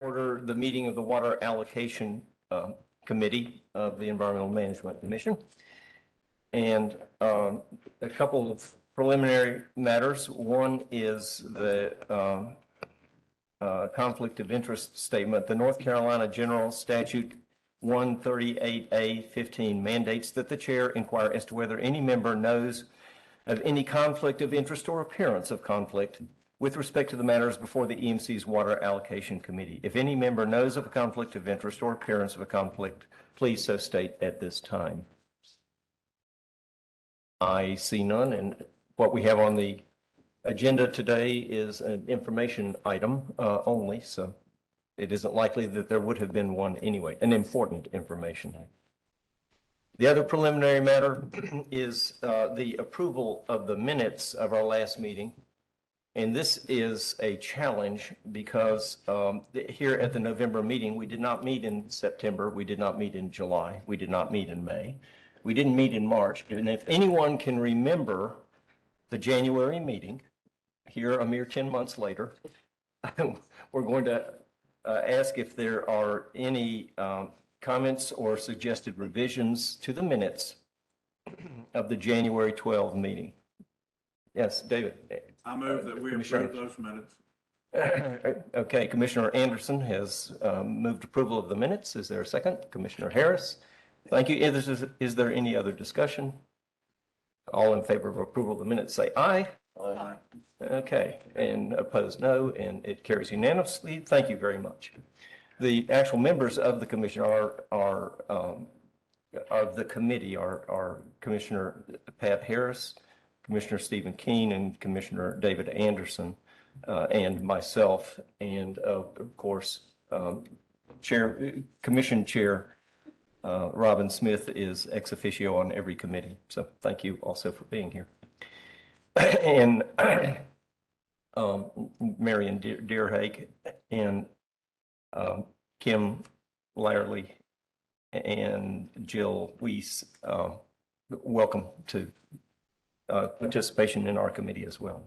Order the meeting of the Water Allocation Committee of the Environmental Management Commission. And a couple of preliminary matters. One is the conflict of interest statement. The North Carolina General Statute 138A-15 mandates that the chair inquire as to whether any member knows of any conflict of interest or appearance of conflict with respect to the matters before the EMC's Water Allocation Committee. If any member knows of a conflict of interest or appearance of a conflict, please so state at this time. I see none, and what we have on the agenda today is an information item only, so it isn't likely that there would have been one anyway, an important information. The other preliminary matter is the approval of the minutes of our last meeting. And this is a challenge because here at the November meeting, we did not meet in September. We did not meet in July. We did not meet in May. We didn't meet in March. And if anyone can remember the January meeting, here a mere 10 months later, we're going to ask if there are any comments or suggested revisions to the minutes of the January 12 meeting. Yes, David. I move that we approve those minutes. Okay, Commissioner Anderson has moved approval of the minutes. Is there a second? Commissioner Harris. Thank you. Is there any other discussion? All in favor of approval of the minutes say aye. Aye. Okay, and opposed no, and it carries unanimously. Thank you very much. The actual members of the commission of the committee are Commissioner Pat Harris, Commissioner Stephen Keene, and Commissioner David Anderson, and myself, and of course, Commission Chair Robin Smith is ex officio on every committee. So thank you also for being here. And Marion Deerhake and Kim Lyerly and Jill Weiss, welcome to participation in our committee as well.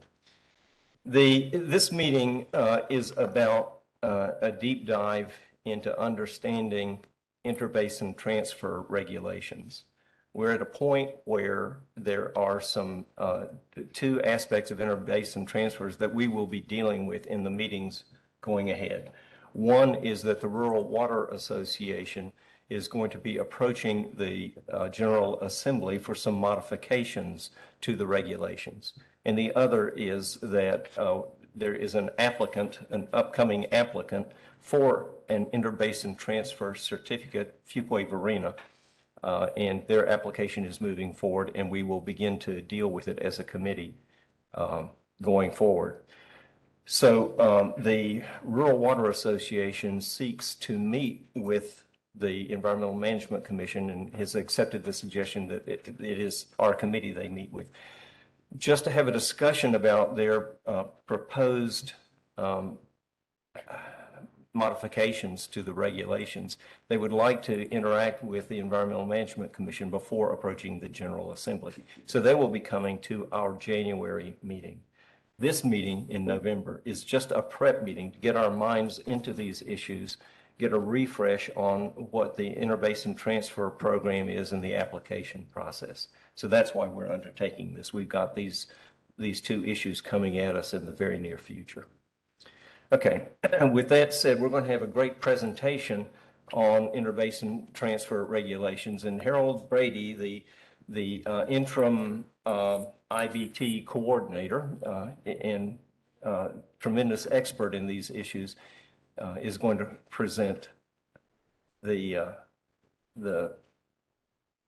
This meeting is about a deep dive into understanding interbasin transfer regulations. We're at a point where there are some two aspects of interbasin transfers that we will be dealing with in the meetings going ahead. One is that the Rural Water Association is going to be approaching the General Assembly for some modifications to the regulations. And the other is that there is an upcoming applicant for an interbasin transfer certificate, Fuquay-Varina, and their application is moving forward, and we will begin to deal with it as a committee going forward. So the Rural Water Association seeks to meet with the Environmental Management Commission and has accepted the suggestion that it is our committee they meet with, just to have a discussion about their proposed modifications to the regulations. They would like to interact with the Environmental Management Commission before approaching the General Assembly. So they will be coming to our January meeting. This meeting in November is just a prep meeting to get our minds into these issues, get a refresh on what the interbasin transfer program is in the application process. So that's why we're undertaking this. We've got these two issues coming at us in the very near future. Okay, with that said, we're going to have a great presentation on interbasin transfer regulations, and Harold Brady, the interim IBT coordinator and tremendous expert in these issues, is going to present the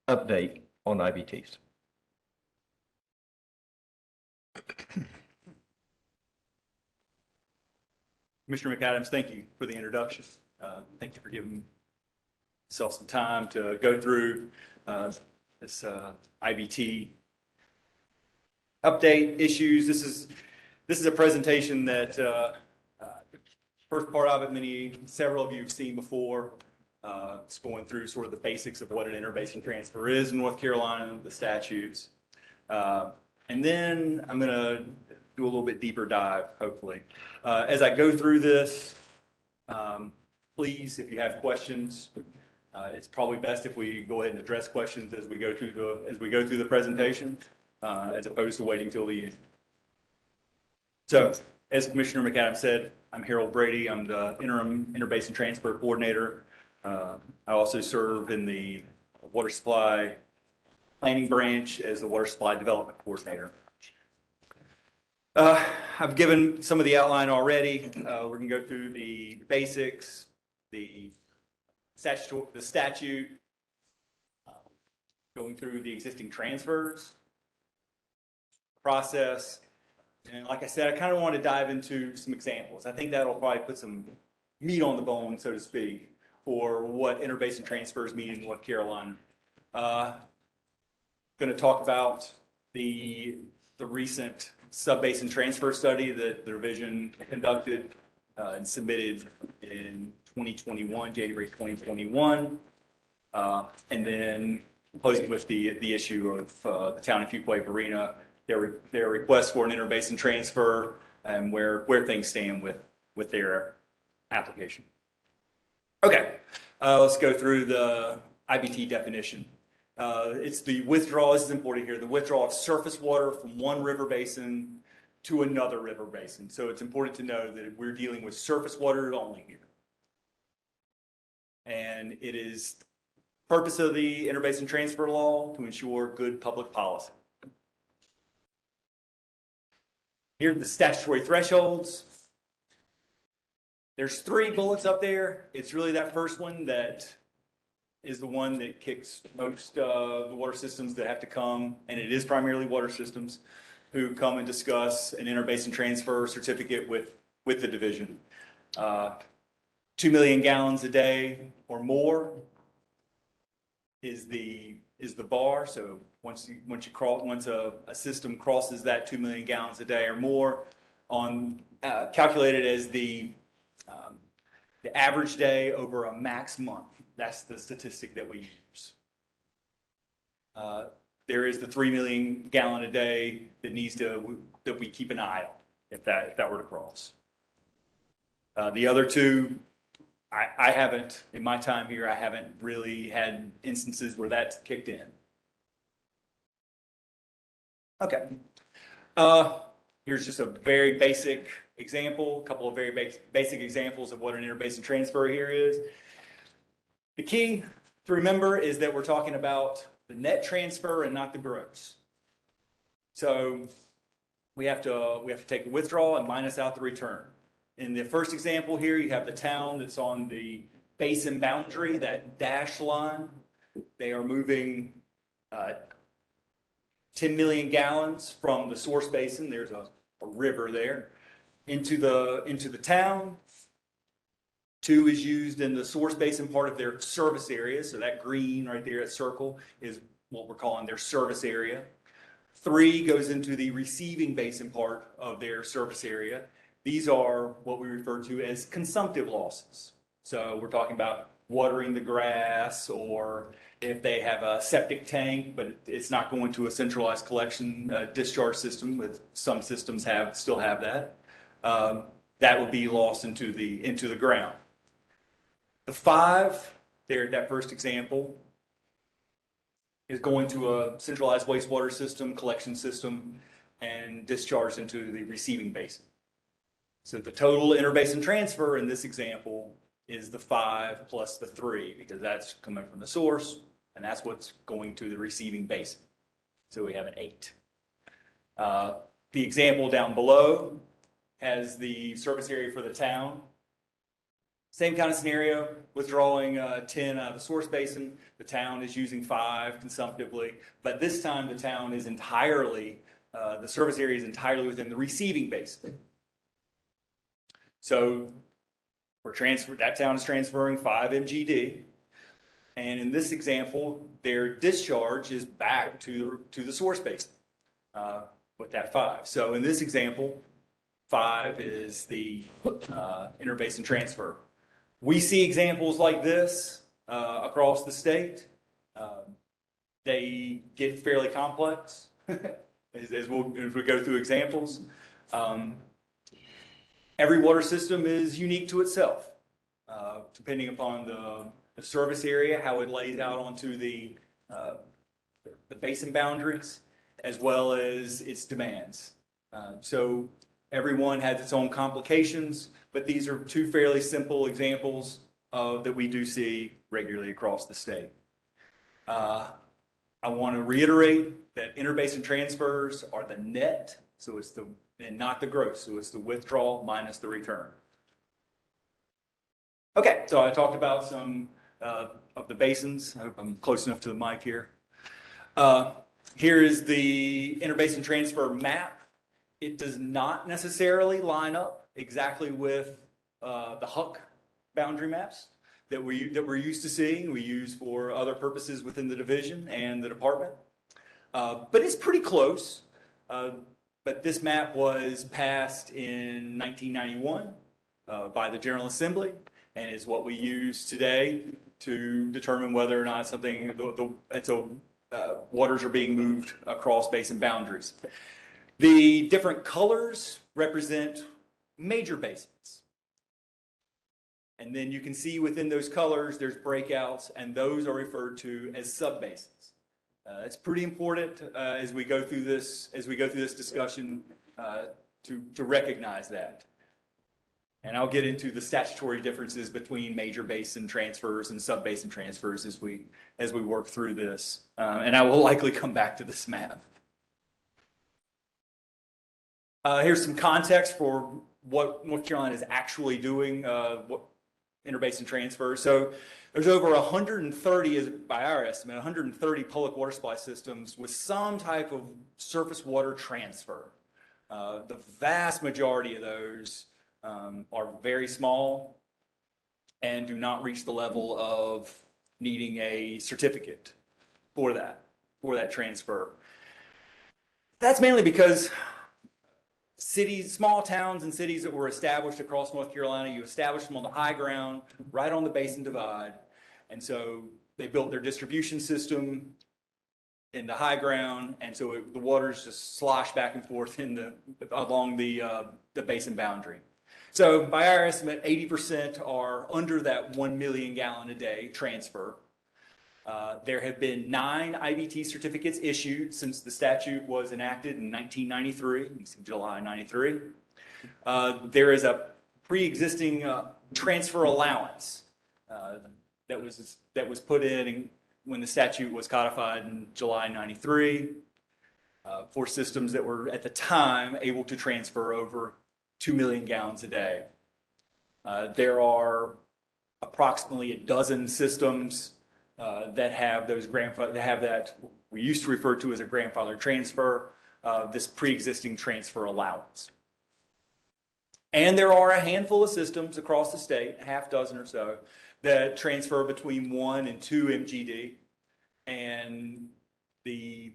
update on IBTs. Commissioner McAdams, thank you for the introduction. Thank you for giving yourself some time to go through this IBT update issues. This is a presentation that first part of it, several of you have seen before. It's going through sort of the basics of what an interbasin transfer is in North Carolina, the statutes. And then I'm going to do a little bit deeper dive, hopefully. As I go through this, please, if you have questions, it's probably best if we go ahead and address questions as we go through the presentation, as opposed to waiting till the end. So, as Commissioner McAdams said, I'm Harold Brady. I'm the interim interbasin transfer coordinator. I also serve in the water supply planning branch as the water supply development coordinator. I've given some of the outline already. We're going to go through the basics, the statute, going through the existing transfers, process. And like I said, I kind of want to dive into some examples. I think that'll probably put some meat on the bone, so to speak, for what interbasin transfers mean in North Carolina. Going to talk about the recent sub-basin transfer study that the division conducted and submitted in 2021, January 2021. And then closing with the issue of the town of Fuquay-Varina, their request for an interbasin transfer and where things stand with their application. Okay, let's go through the IBT definition. It's the withdrawal, this is important here, the withdrawal of surface water from one river basin to another river basin. So it's important to know that we're dealing with surface water only here. And it is purpose of the interbasin transfer law to ensure good public policy. Here are the statutory thresholds. There's 3 bullets up there. It's really that first one that is the one that kicks most of the water systems that have to come, and it is primarily water systems, who come and discuss an interbasin transfer certificate with the division. 2 million gallons a day or more is the bar. So once a system crosses that 2 million gallons a day or more, calculated as the average day over a max month. That's the statistic that we use. There is the 3 million gallon a day that we keep an eye on if that were to cross. The other 2, I haven't, in my time here, I haven't really had instances where that's kicked in. Okay. Here's just a very basic example, a couple of very basic examples of what an interbasin transfer here is. The key to remember is that we're talking about the net transfer and not the gross. So we have to take the withdrawal and minus out the return. In the first example here, you have the town that's on the basin boundary, that dashed line. They are moving 10 million gallons from the source basin. There's a river there into the town. 2 is used in the source basin part of their service area. So that green right there, that circle, is what we're calling their service area. 3 goes into the receiving basin part of their service area. These are what we refer to as consumptive losses. So we're talking about watering the grass, or if they have a septic tank, but it's not going to a centralized collection discharge system, but some systems still have that. That would be lost into the ground. The 5, there, that first example, is going to a centralized wastewater system, collection system, and discharged into the receiving basin. So the total interbasin transfer in this example is the 5 plus the 3, because that's coming from the source, and that's what's going to the receiving basin. So we have an 8. The example down below has the service area for the town. Same kind of scenario, withdrawing 10 out of the source basin. The town is using 5 consumptively, but this time the town is entirely, the service area is entirely within the receiving basin. So that town is transferring 5 MGD. And in this example, their discharge is back to the source basin with that 5. So in this example, 5 is the interbasin transfer. We see examples like this across the state. They get fairly complex as we go through examples. Every water system is unique to itself. depending upon the service area, how it lays out onto the basin boundaries, as well as its demands. So everyone has its own complications, but these are two fairly simple examples that we do see regularly across the state. I want to reiterate that interbasin transfers are the net, so it's and not the gross, so it's the withdrawal minus the return. Okay, so I talked about some of the basins. I hope I'm close enough to the mic here. Here is the interbasin transfer map. It does not necessarily line up exactly with the HUC boundary maps that we're used to seeing. We use for other purposes within the division and the department. But it's pretty close. But this map was passed in 1991 by the General Assembly and is what we use today to determine whether or not something, waters are being moved across basin boundaries. The different colors represent major basins. And then you can see within those colors, there's breakouts, and those are referred to as subbasins. It's pretty important as we go through this discussion to recognize that. And I'll get into the statutory differences between major basin transfers and subbasin transfers as we work through this. And I will likely come back to this map. Here's some context for what North Carolina is actually doing, what interbasin transfers. So there's over 130, by our estimate, 130 public water supply systems with some type of surface water transfer. The vast majority of those are very small and do not reach the level of needing a certificate for that transfer. That's mainly because cities, small towns and cities that were established across North Carolina, you establish them on the high ground, right on the basin divide. And so they built their distribution system in the high ground. And so the waters just slosh back and forth along the basin boundary. So by our estimate, 80% are under that 1 million gallon a day transfer. There have been 9 IBT certificates issued since the statute was enacted in 1993, July 93. There is a pre-existing transfer allowance that was put in when the statute was codified in July 93 for systems that were at the time able to transfer over 2 million gallons a day. There are approximately a dozen systems that have that we used to refer to as a grandfather transfer, this pre-existing transfer allowance. And there are a handful of systems across the state, a half dozen or so, that transfer between 1 and 2 MGD. And the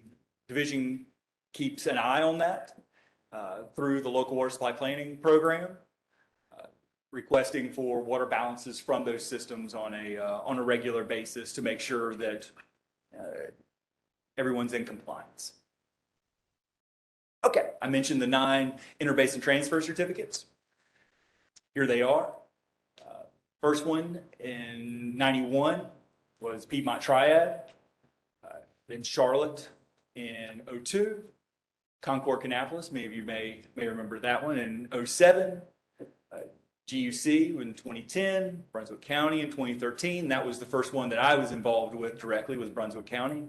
division keeps an eye on that through the local water supply planning program, requesting for water balances from those systems on a regular basis to make sure that everyone's in compliance. Okay, I mentioned the 9 interbasin transfer certificates. Here they are. First one in 91 was Piedmont Triad, then Charlotte in 02, Concord Kannapolis, many of you may remember that one, in 07, GUC in 2010, Brunswick County in 2013. That was the first one that I was involved with directly, was Brunswick County.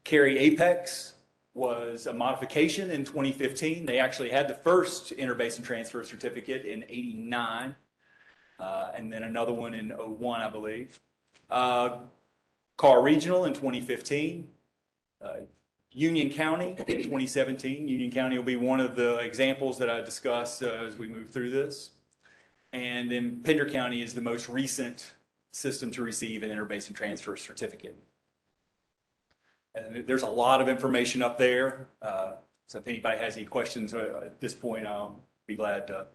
Cary Apex was a modification in 2015. They actually had the first interbasin transfer certificate in 89, and then another one in 01, I believe. Carr Regional in 2015. Union County in 2017. Union County will be one of the examples that I discuss as we move through this. And then Pender County is the most recent system to receive an interbasin transfer certificate. And there's a lot of information up there. So if anybody has any questions at this point, I'll be glad to.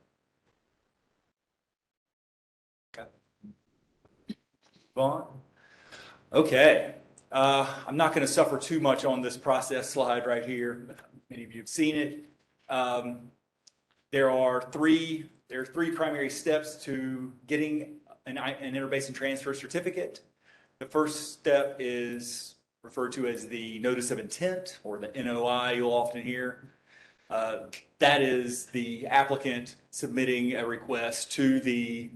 Okay. Move on. Okay. I'm not going to suffer too much on this process slide right here. Many of you have seen it. There are 3 there are three primary steps to getting an interbasin transfer certificate. The first step is referred to as the notice of intent, or the NOI you'll often hear. That is the applicant submitting a request to the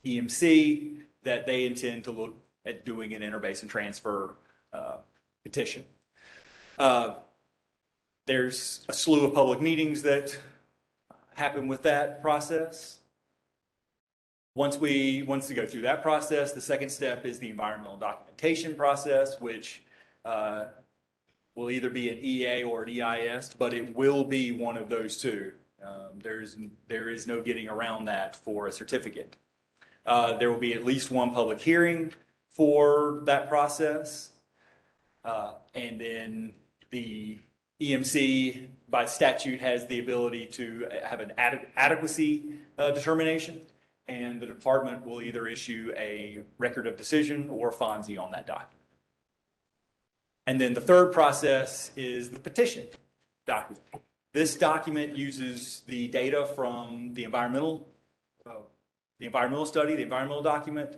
EMC that they intend to look at doing an interbasin transfer petition. There's a slew of public meetings that happen with that process. Once we go through that process, the second step is the environmental documentation process, which will either be an EA or an EIS, but it will be one of those two. There is no getting around that for a certificate. There will be at least one public hearing for that process. And then the EMC by statute has the ability to have an adequacy determination, and the department will either issue a record of decision or a FONSI on that document. And then the third process is the petition document. This document uses the data from the environmental study, the environmental document,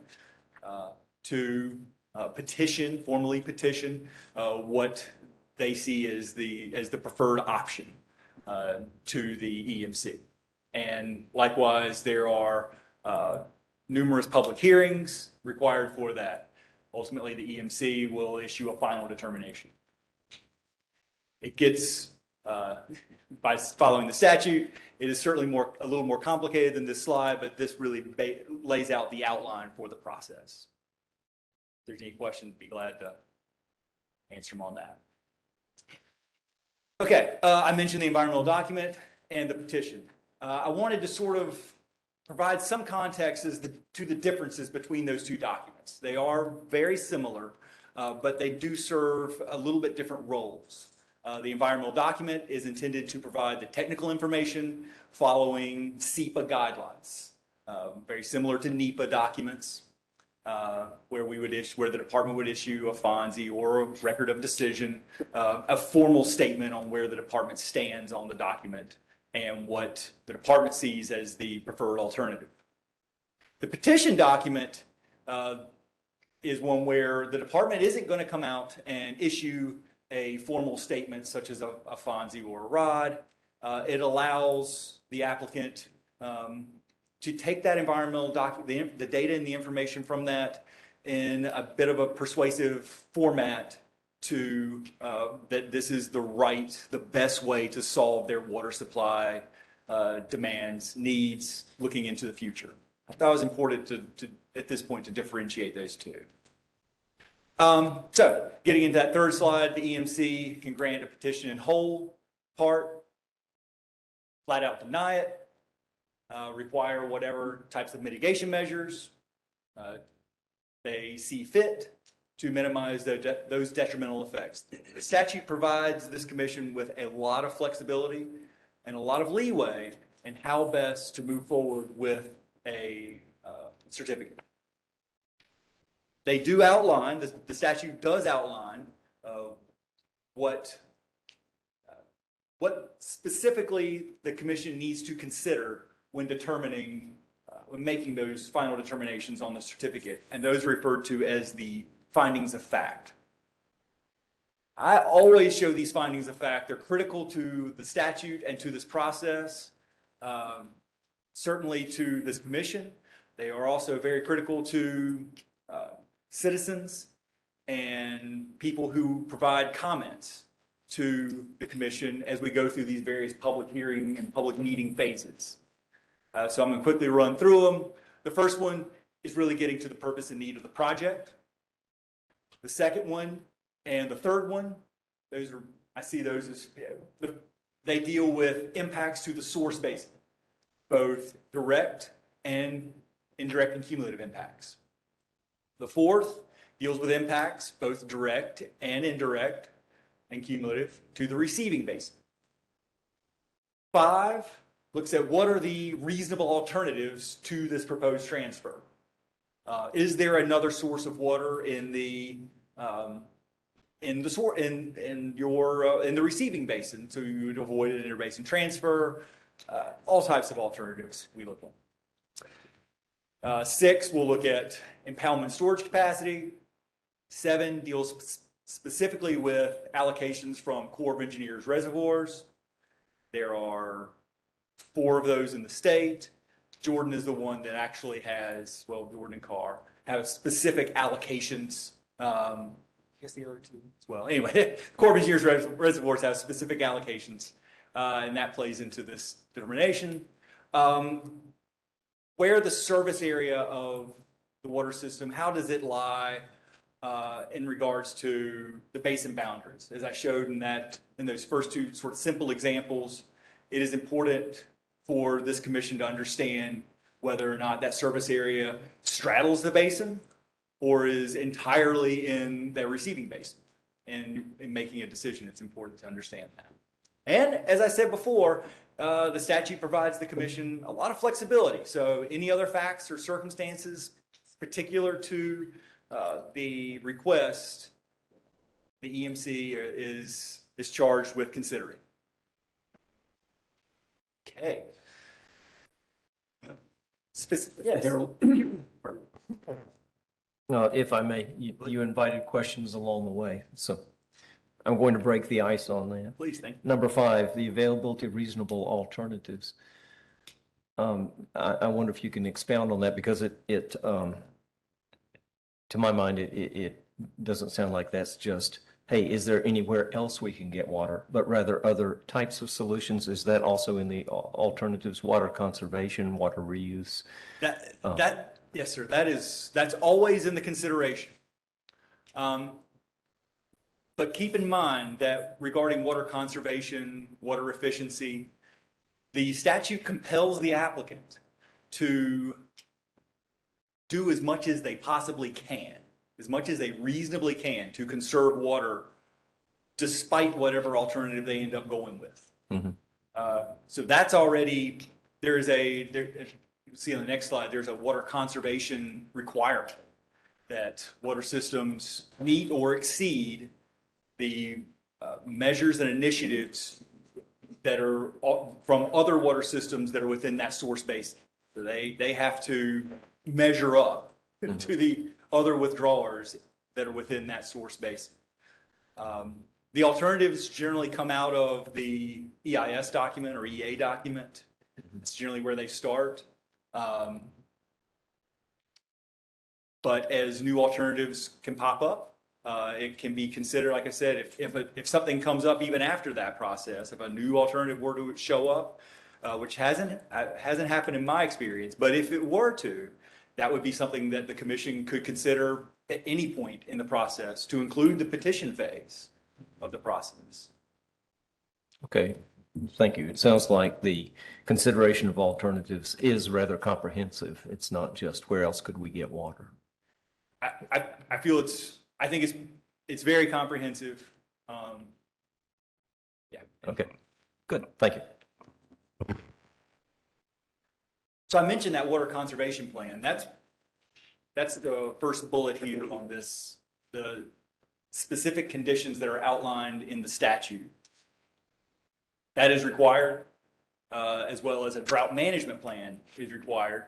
to formally petition what they see as the preferred option to the EMC. And likewise, there are numerous public hearings required for that. Ultimately, the EMC will issue a final determination. It gets, by following the statute, it is certainly a little more complicated than this slide, but this really lays out the outline for the process. If there's any questions, I'd be glad to answer them on that. Okay, I mentioned the environmental document and the petition. I wanted to sort of provide some context to the differences between those two documents. They are very similar, but they do serve a little bit different roles. The environmental document is intended to provide the technical information following SEPA guidelines, very similar to NEPA documents, where the department would issue a FONSI or a record of decision, a formal statement on where the department stands on the document and what the department sees as the preferred alternative. The petition document is one where the department isn't going to come out and issue a formal statement such as a FONSI or a ROD. It allows the applicant to take that environmental document, the data and the information from that, in a bit of a persuasive format to that this is the best way to solve their water supply demands, needs, looking into the future. I thought it was important to at this point to differentiate those two. So getting into that third slide, the EMC can grant a petition in whole, part, flat out deny it, require whatever types of mitigation measures they see fit to minimize those detrimental effects. The statute provides this commission with a lot of flexibility and a lot of leeway in how best to move forward with a certificate. They do outline, the statute does outline what specifically the commission needs to consider when making those final determinations on the certificate, and those are referred to as the findings of fact. I always show these findings of fact. They're critical to the statute and to this process, certainly to this commission. They are also very critical to citizens and people who provide comments to the commission as we go through these various public hearing and public meeting phases. So I'm going to quickly run through them. The first one is really getting to the purpose and need of the project. The second one and the third one, I see those as, they deal with impacts to the source basin, both direct and indirect and cumulative impacts. The fourth deals with impacts, both direct and indirect and cumulative, to the receiving basin. 5 looks at what are the reasonable alternatives to this proposed transfer. Is there another source of water in the receiving basin, so you would avoid an interbasin transfer? all types of alternatives we look at. 6, we'll look at impoundment storage capacity. 7 deals specifically with allocations from Corps of Engineers reservoirs. There are 4 of those in the state. Jordan is the one that actually has, well, Jordan and Carr have specific allocations. I guess the other 2 as well. Anyway, Corps of Engineers reservoirs have specific allocations, and that plays into this determination. Where the service area of the water system, how does it lie in regards to the basin boundaries? As I showed in those first 2 sort of simple examples, it is important for this commission to understand whether or not that service area straddles the basin or is entirely in the receiving basin. And in making a decision, it's important to understand that. And as I said before, the statute provides the commission a lot of flexibility. So any other facts or circumstances particular to the request, the EMC is charged with considering. Okay. Yes. Harold? If I may, you invited questions along the way, so I'm going to break the ice on that. Please, thank you. Number 5, the availability of reasonable alternatives. I wonder if you can expound on that, because to my mind, it doesn't sound like that's just, hey, is there anywhere else we can get water, but rather other types of solutions. Is that also in the alternatives, water conservation, water reuse? Yes, sir. That's always in the consideration. But keep in mind that regarding water conservation, water efficiency, the statute compels the applicant to do as much as they possibly can, as much as they reasonably can, to conserve water despite whatever alternative they end up going with. Mm-hmm. So that's already, you see on the next slide, there's a water conservation requirement that water systems meet or exceed the measures and initiatives that are from other water systems that are within that source basin. So they have to measure up to the other withdrawers that are within that source basin. The alternatives generally come out of the EIS document or EA document. It's generally where they start. But as new alternatives can pop up, it can be considered, like I said, if something comes up even after that process, if a new alternative were to show up, which hasn't happened in my experience, but if it were to, that would be something that the commission could consider at any point in the process to include the petition phase of the process. Okay, thank you. It sounds like the consideration of alternatives is rather comprehensive. It's not just where else could we get water. I feel I think it's very comprehensive. Yeah. Okay, good. Thank you. So I mentioned that water conservation plan. That's the first bullet here on this, the specific conditions that are outlined in the statute. That is required, as well as a drought management plan is required.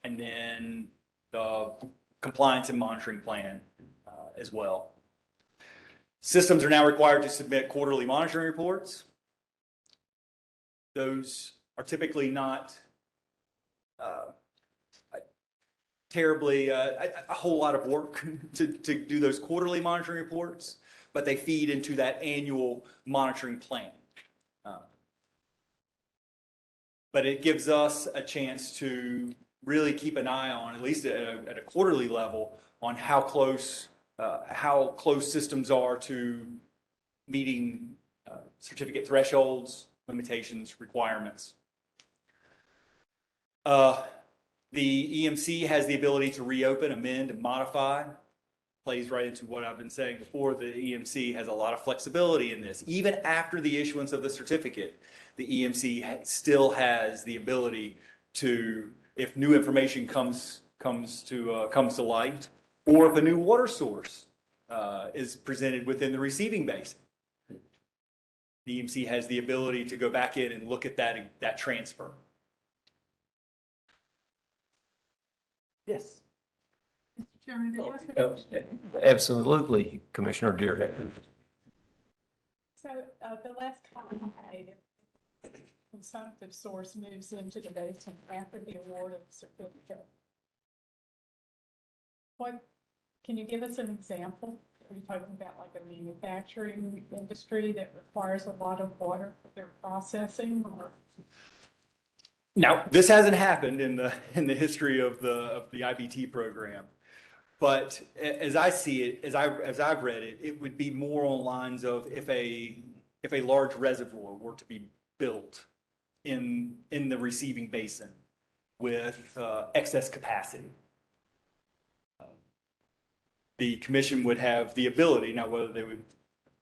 And then the compliance and monitoring plan as well. Systems are now required to submit quarterly monitoring reports. Those are typically not terribly a whole lot of work to do those quarterly monitoring reports, but they feed into that annual monitoring plan. But it gives us a chance to really keep an eye on, at least at a quarterly level, on how close systems are to meeting certificate thresholds, limitations, requirements. The EMC has the ability to reopen, amend, and modify. Plays right into what I've been saying before. The EMC has a lot of flexibility in this. Even after the issuance of the certificate, the EMC still has the ability to, if new information comes to light, or if a new water source is presented within the receiving basin, the EMC has the ability to go back in and look at that transfer. Yes. Mr. Chairman, there was a Oh, absolutely, Commissioner Deere. So the last comment I made, if consumptive source moves into the basin after the award of the certificate. Can you give us an example? Are you talking about like a manufacturing industry that requires a lot of water for their processing, or? Now, this hasn't happened in the history of the IBT program, but as I see it, as I've read it, it would be more on lines of if a large reservoir were to be built in the receiving basin with excess capacity. The commission would have the ability, now whether they would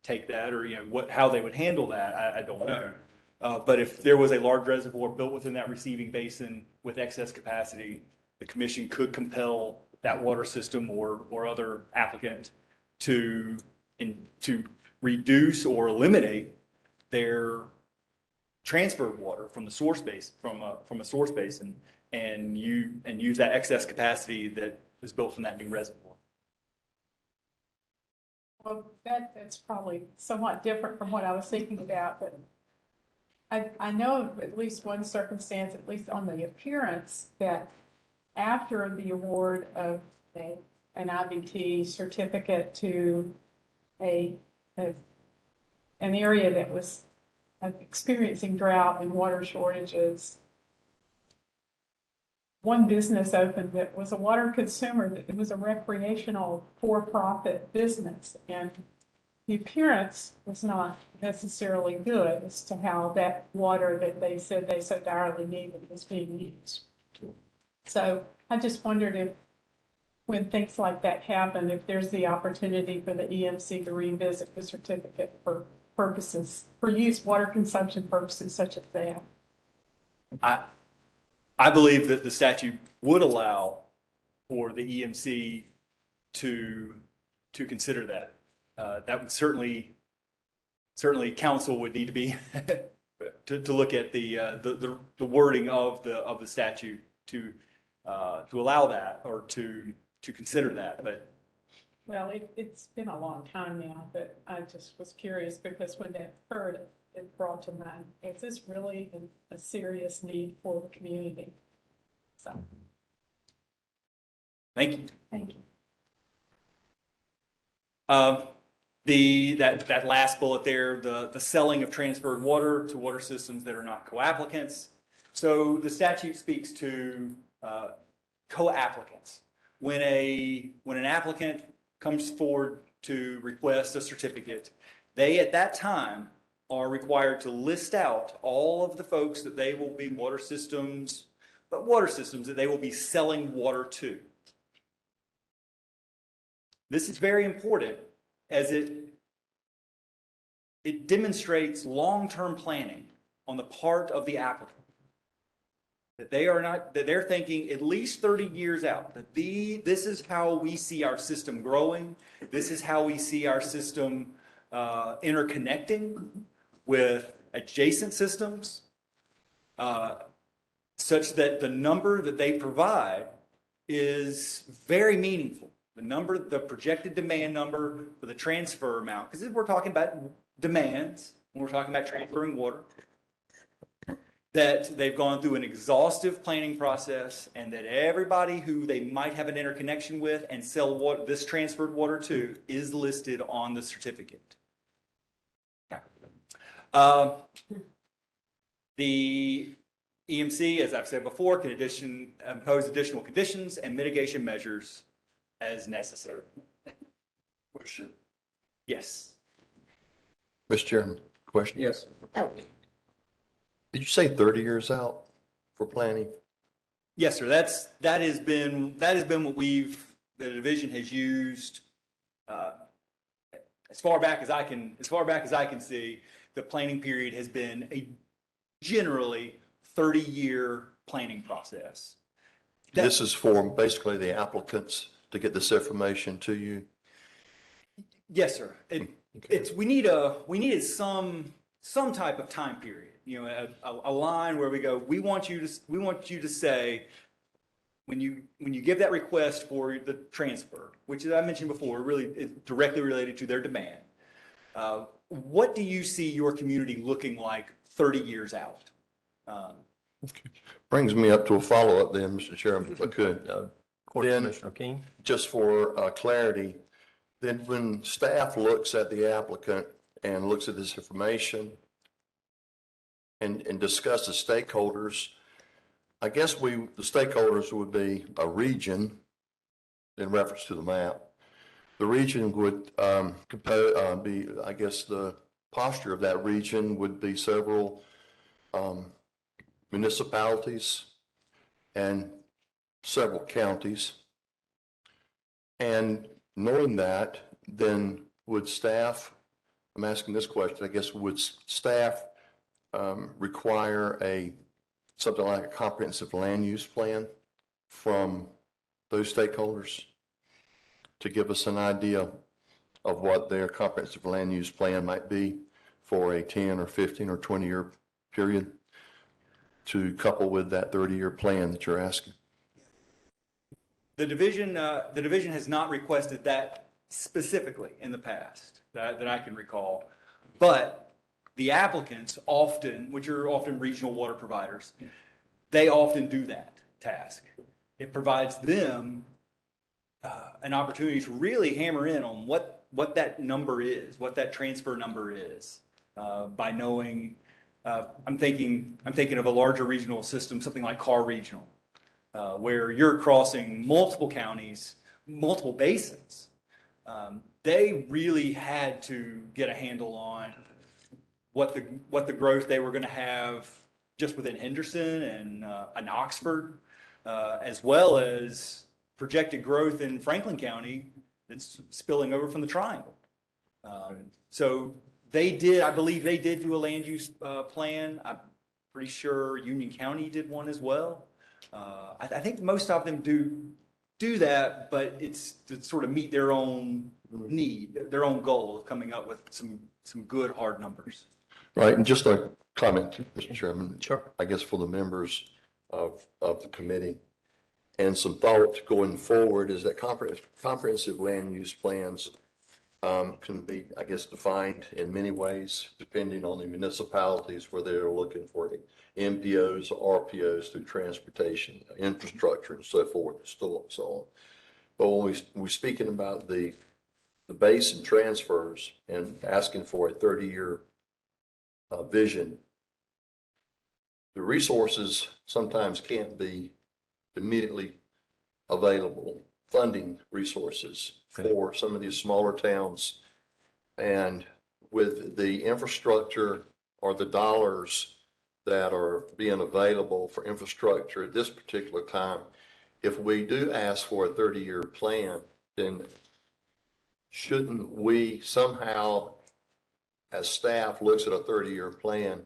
take that or, how they would handle that, I don't know. But if there was a large reservoir built within that receiving basin with excess capacity, the commission could compel that water system or other applicant to reduce or eliminate their transferred water from the source base, from a source basin, and use that excess capacity that is built from that new reservoir. Well, that's probably somewhat different from what I was thinking about, but I know of at least one circumstance, at least on the appearance, that after the award of an IBT certificate to an area that was experiencing drought and water shortages, one business opened that was a water consumer, that it was a recreational for-profit business, and the appearance was not necessarily good as to how that water that they said they so direly needed was being used. So I just wondered if, when things like that happen, if there's the opportunity for the EMC to revisit the certificate for purposes, for use water consumption purposes such as that. I believe that the statute would allow for the EMC to consider that. That would certainly council would need to be to look at the wording of the statute to allow that or to consider that. But Well, it's been a long time now, but I just was curious because when that occurred, it brought to mind, is this really a serious need for the community? So, thank you. thank you. That last bullet there, the selling of transferred water to water systems that are not co-applicants. So the statute speaks to co-applicants. When an applicant comes forward to request a certificate, they at that time are required to list out all of the folks that they will be water systems that they will be selling water to. This is very important as it demonstrates long-term planning on the part of the applicant. That they're thinking at least 30 years out, that this is how we see our system growing. This is how we see our system interconnecting with adjacent systems, such that the number that they provide is very meaningful. The projected demand number for the transfer amount, because we're talking about demands, when we're talking about transferring water, that they've gone through an exhaustive planning process and that everybody who they might have an interconnection with and sell this transferred water to is listed on the certificate. The EMC, as I've said before, can impose additional conditions and mitigation measures as necessary. Question. Yes. Mr. Chairman, question? Yes. Did you say 30 years out for planning? Yes, sir. That has been what the division has used as far back as I can see. The planning period has been a generally 30-year planning process. This is for basically the applicants to get this information to you? Yes, sir. We needed some some type of time period, a line where we go, we want you to say, when you give that request for the transfer, which as I mentioned before, really is directly related to their demand, what do you see your community looking like 30 years out? Brings me up to a follow-up then, Mr. Chairman, if I could. Court Then- Commissioner King? Just for clarity, then when staff looks at the applicant and looks at this information and discusses stakeholders, I guess the stakeholders would be a region in reference to the map. The region would be, I guess, the posture of that region would be several municipalities and several counties. And knowing that, then would staff, I'm asking this question, I guess, would staff require something like a comprehensive land use plan from those stakeholders to give us an idea of what their comprehensive land use plan might be for a 10 or 15 or 20-year period to couple with that 30-year plan that you're asking? The division has not requested that specifically in the past that I can recall, but the applicants often, which are often regional water providers, they often do that task. It provides them an opportunity to really hammer in on what that number is, what that transfer number is, by knowing. I'm thinking of a larger regional system, something like Carr Regional, where you're crossing multiple counties, multiple basins. They really had to get a handle on what the growth they were going to have just within Henderson and Oxford, as well as projected growth in Franklin County that's spilling over from the Triangle. So I believe they did do a land use plan. I'm pretty sure Union County did one as well. I think most of them do that, but it's to sort of meet their own need, their own goal of coming up with some good hard numbers. Right, and just a comment, Mr. Chairman. Sure. I guess for the members of the committee, and some thought going forward is that comprehensive land use plans can be, I guess, defined in many ways, depending on the municipalities where they're looking for the MPOs or RPOs through transportation, infrastructure, and so forth, and so on. But when we're speaking about the basin transfers and asking for a 30-year vision, the resources sometimes can't be immediately available, funding resources for some of these smaller towns. And with the infrastructure or the dollars that are being available for infrastructure at this particular time, if we do ask for a 30-year plan, then shouldn't we somehow, as staff looks at a 30-year plan,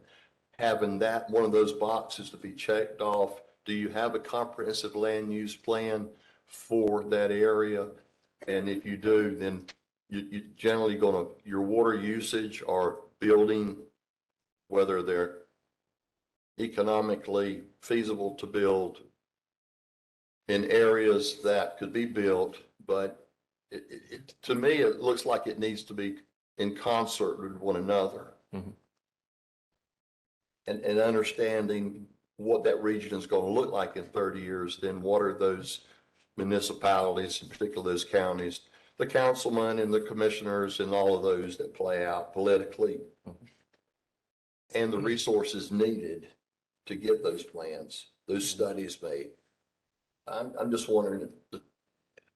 having that one of those boxes to be checked off? Do you have a comprehensive land use plan for that area? And if you do, then you generally your water usage or building, whether they're economically feasible to build in areas that could be built, but to me, it looks like it needs to be in concert with one another. Mm-hmm. And understanding what that region is going to look like in 30 years, then what are those municipalities, in particular those counties, the councilmen and the commissioners and all of those that play out politically, and the resources needed to get those plans, those studies made. I'm just wondering,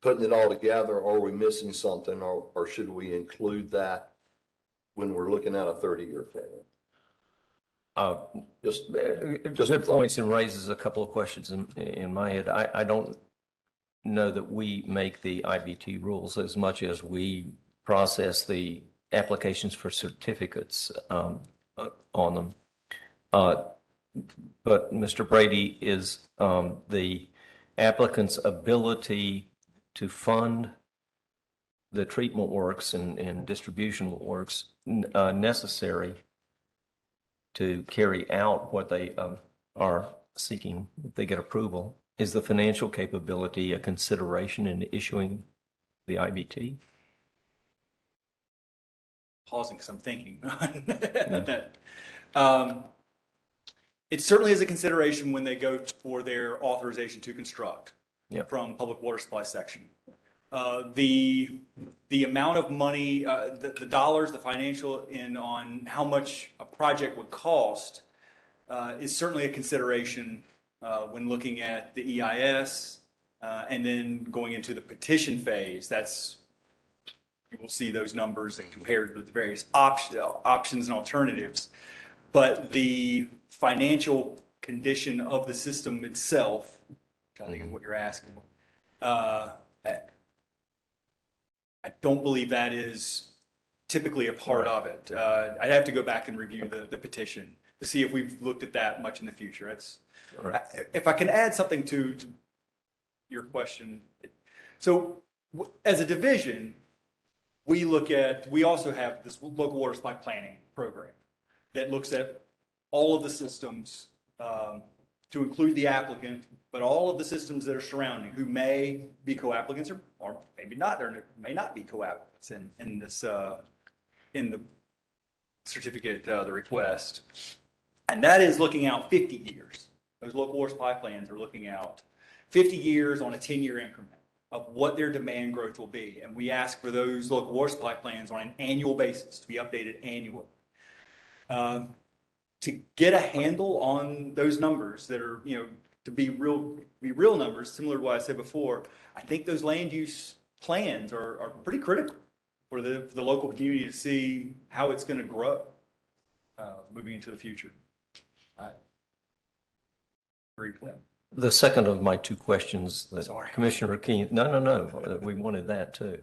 putting it all together, are we missing something, or should we include that when we're looking at a 30-year plan? Just Good points, and raises a couple of questions in my head. I don't know that we make the IBT rules as much as we process the applications for certificates on them. But Mr. Brady, is the applicant's ability to fund the treatment works and distribution works necessary to carry out what they are seeking, if they get approval, is the financial capability a consideration in issuing the IBT? Pausing because I'm thinking on that. It certainly is a consideration when they go for their authorization to construct Yep. from Public Water Supply section. The amount of money, the dollars, the financial in on how much a project would cost is certainly a consideration when looking at the EIS and then going into the petition phase. You will see those numbers and compared with the various options and alternatives. But the financial condition of the system itself, I think is what you're asking. I don't believe that is typically a part of it. I'd have to go back and review the petition to see if we've looked at that much in the future. If I can add something to your question. So as a division, we also have this local water supply planning program that looks at all of the systems to include the applicant, but all of the systems that are surrounding who may be co-applicants or maybe not. There may not be co-applicants in this in the certificate, the request. And that is looking out 50 years. Those local water supply plans are looking out 50 years on a 10-year increment of what their demand growth will be. And we ask for those local water supply plans on an annual basis to be updated annually. To get a handle on those numbers that are, to be real numbers, similar to what I said before, I think those land use plans are pretty critical for the local community to see how it's going to grow moving into the future. I agree with that. The second of my two questions that Sorry. Commissioner Keen, no, we wanted that too.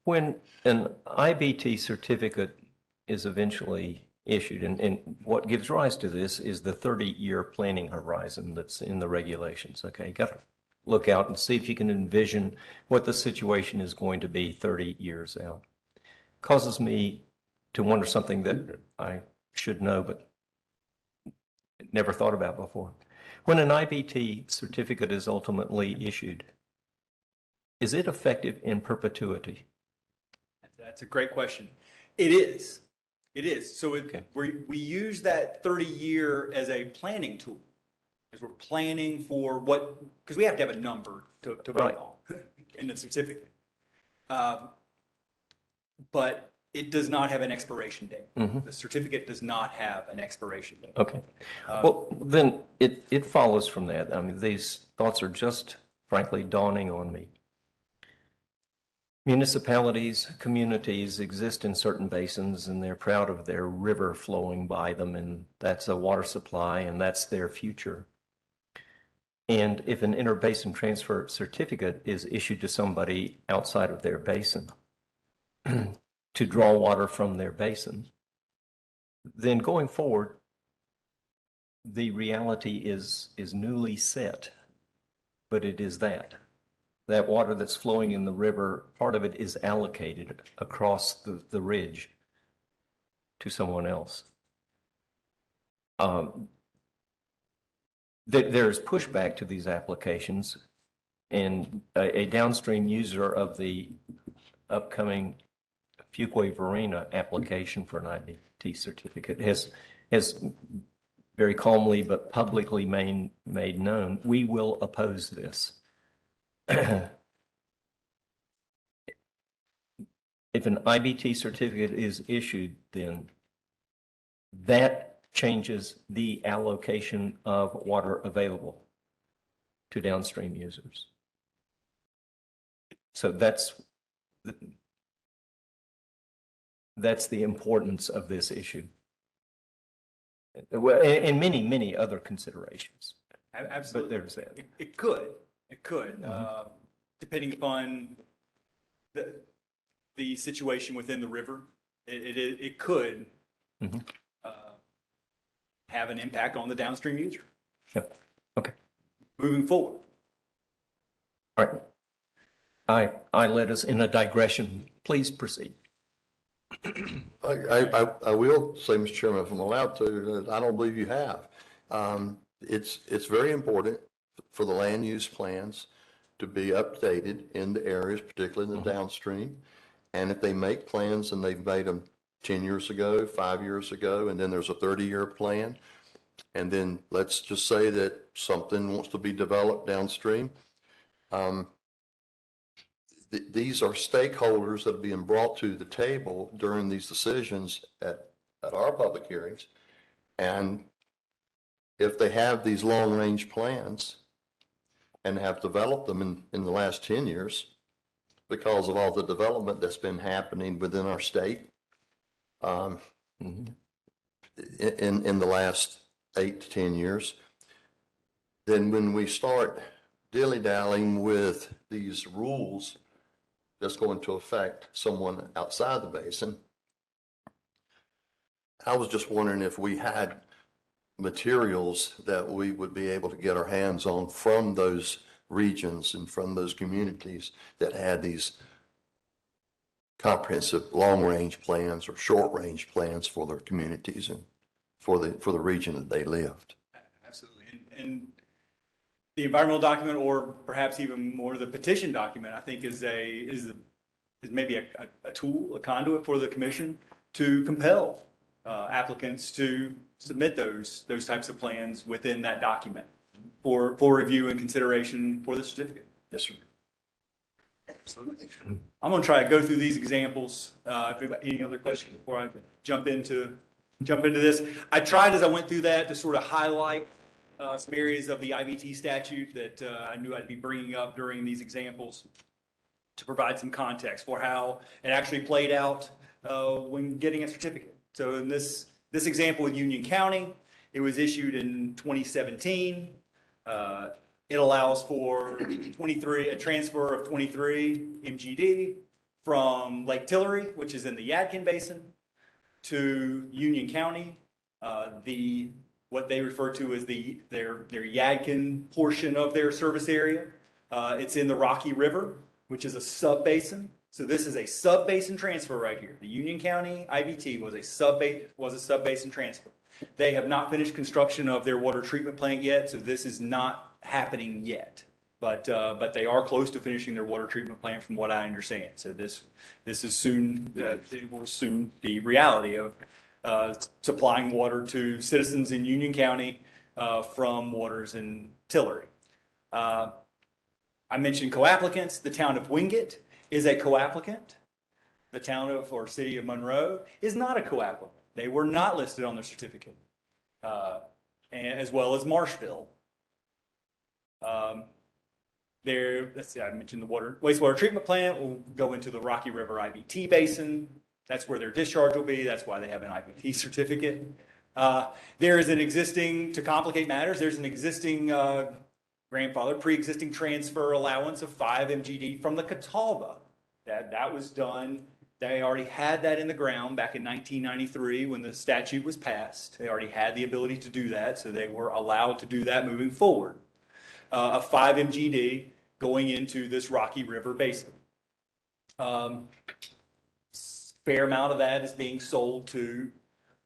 When an IBT certificate is eventually issued, and what gives rise to this is the 30-year planning horizon that's in the regulations. Okay, you got to look out and see if you can envision what the situation is going to be 30 years out. Causes me to wonder something that I should know, but never thought about before. When an IBT certificate is ultimately issued, is it effective in perpetuity? That's a great question. It is. It is. So Okay. we use that 30-year as a planning tool. As we're planning for because we have to have a number to vote Right. on in the certificate. But it does not have an expiration date. Mhm. The certificate does not have an expiration date. Okay. Well, then it follows from that. I mean, these thoughts are just frankly dawning on me. Municipalities, communities exist in certain basins and they're proud of their river flowing by them, and that's a water supply and that's their future. And if an interbasin transfer certificate is issued to somebody outside of their basin to draw water from their basin, then going forward, the reality is newly set, but it is that water that's flowing in the river, part of it is allocated across the ridge to someone else. There's pushback to these applications, and a downstream user of the upcoming Fuquay-Varina application for an IBT certificate has very calmly but publicly made known, we will oppose this. If an IBT certificate is issued, then that changes the allocation of water available to downstream users. So that's the importance of this issue. Well, and many other considerations. Absolutely. But there's that. It could, Mhm. depending upon the situation within the river. It could Mhm. have an impact on the downstream user. Yep. Okay. Moving forward. All right. I led us in a digression. Please proceed. I will say, Mr. Chairman, if I'm allowed to, I don't believe you have. It's very important for the land use plans to be updated in the areas, particularly in the downstream. And if they make plans and they've made them 10 years ago, 5 years ago, and then there's a 30-year plan, and then let's just say that something wants to be developed downstream. These are stakeholders that are being brought to the table during these decisions at our public hearings. And if they have these long-range plans and have developed them in the last 10 years, because of all the development that's been happening within our state, in the last 8 to 10 years, then when we start dilly-dallying with these rules that's going to affect someone outside the basin, I was just wondering if we had materials that we would be able to get our hands on from those regions and from those communities that had these comprehensive long-range plans or short-range plans for their communities and for the region that they lived. Absolutely. And the environmental document, or perhaps even more the petition document, I think is maybe a tool, a conduit for the commission to compel applicants to submit those types of plans within that document for review and consideration for the certificate. Yes, sir. Absolutely. I'm going to try to go through these examples. If you've got any other questions before I jump into this. I tried as I went through that to sort of highlight some areas of the IVT statute that I knew I'd be bringing up during these examples to provide some context for how it actually played out when getting a certificate. So in this example with Union County, it was issued in 2017. It allows for a transfer of 23 MGD from Lake Tillery, which is in the Yadkin Basin, to Union County, what they refer to as their Yadkin portion of their service area. It's in the Rocky River, which is a sub-basin. So this is a sub-basin transfer right here. The Union County IVT was a sub-basin transfer. They have not finished construction of their water treatment plant yet, so this is not happening yet. But they are close to finishing their water treatment plant, from what I understand. So this is soon. It will soon be reality of supplying water to citizens in Union County from waters in Tillery. I mentioned co-applicants. The town of Wingate is a co-applicant. The town of or city of Monroe is not a co-applicant. They were not listed on their certificate, and as well as Marshville. Let's see, I mentioned the wastewater treatment plant will go into the Rocky River IVT basin. That's where their discharge will be. That's why they have an IVT certificate. There is an existing, to complicate matters, there's an existing pre-existing transfer allowance of 5 MGD from the Catawba. That was done. They already had that in the ground back in 1993 when the statute was passed. They already had the ability to do that, so they were allowed to do that moving forward. Of 5 MGD going into this Rocky River basin. Fair amount of that is being sold to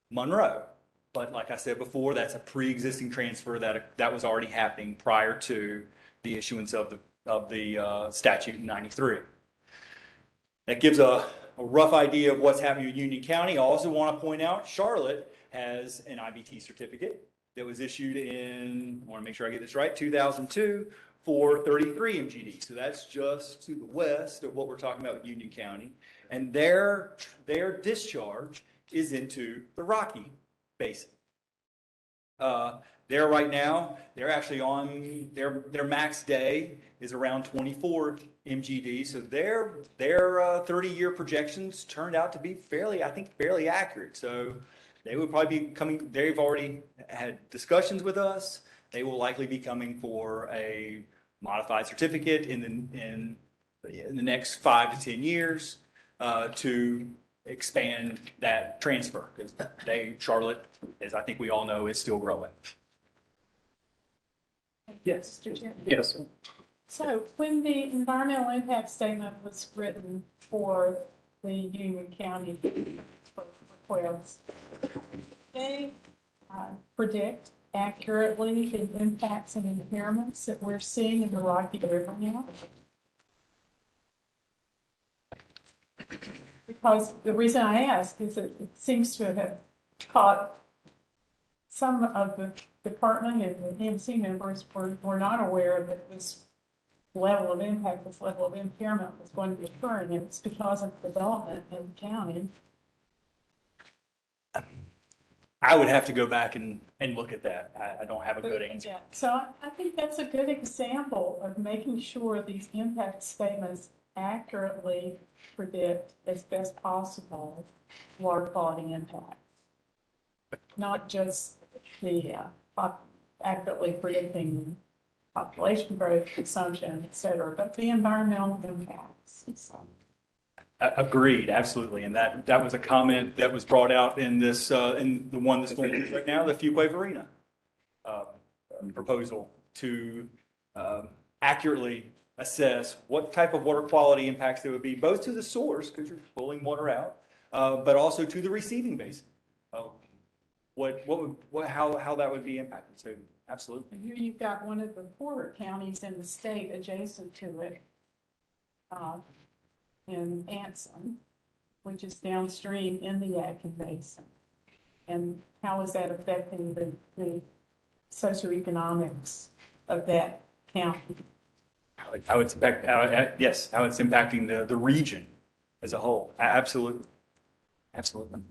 Monroe. But like I said before, that's a pre-existing transfer that was already happening prior to the issuance of the statute in 93. That gives a rough idea of what's happening in Union County. I also want to point out Charlotte has an IVT certificate that was issued in, I want to make sure I get this right, 2002 for 33 MGD. So that's just to the west of what we're talking about with Union County. And their discharge is into the Rocky Basin. There right now, they're actually on their max day is around 24 MGD. So their 30-year projections turned out to be fairly accurate. So they would probably be coming. They've already had discussions with us. They will likely be coming for a modified certificate in the next 5 to 10 years to expand that transfer, because Charlotte, as I think we all know, is still growing. Yes. Mr. Chairman. Yes. So when the environmental impact statement was written for the Union County requests. They predict accurately the impacts and impairments that we're seeing in the Rocky River now? Because the reason I ask is that it seems to have caught some of the department and the EMC members were not aware that this level of impact, this level of impairment was going to be occurring, and it's because of development in the county. I would have to go back and look at that. I don't have a good answer. Yeah, so I think that's a good example of making sure these impact statements accurately predict as best possible water quality impact. Not just the accurately predicting population growth, consumption, et cetera, but the environmental impacts. Agreed, absolutely. And that was a comment that was brought out in this, in the one that's going on right now, the Fuquay Arena proposal to accurately assess what type of water quality impacts there would be, both to the source, because you're pulling water out, but also to the receiving basin. How that would be impacted. So absolutely. Here you've got one of the poorer counties in the state adjacent to it, in Anson, which is downstream in the Yadkin Basin. And how is that affecting the socioeconomics of that county? How it's yes, how it's impacting the region as a whole. Absolutely. Absolutely.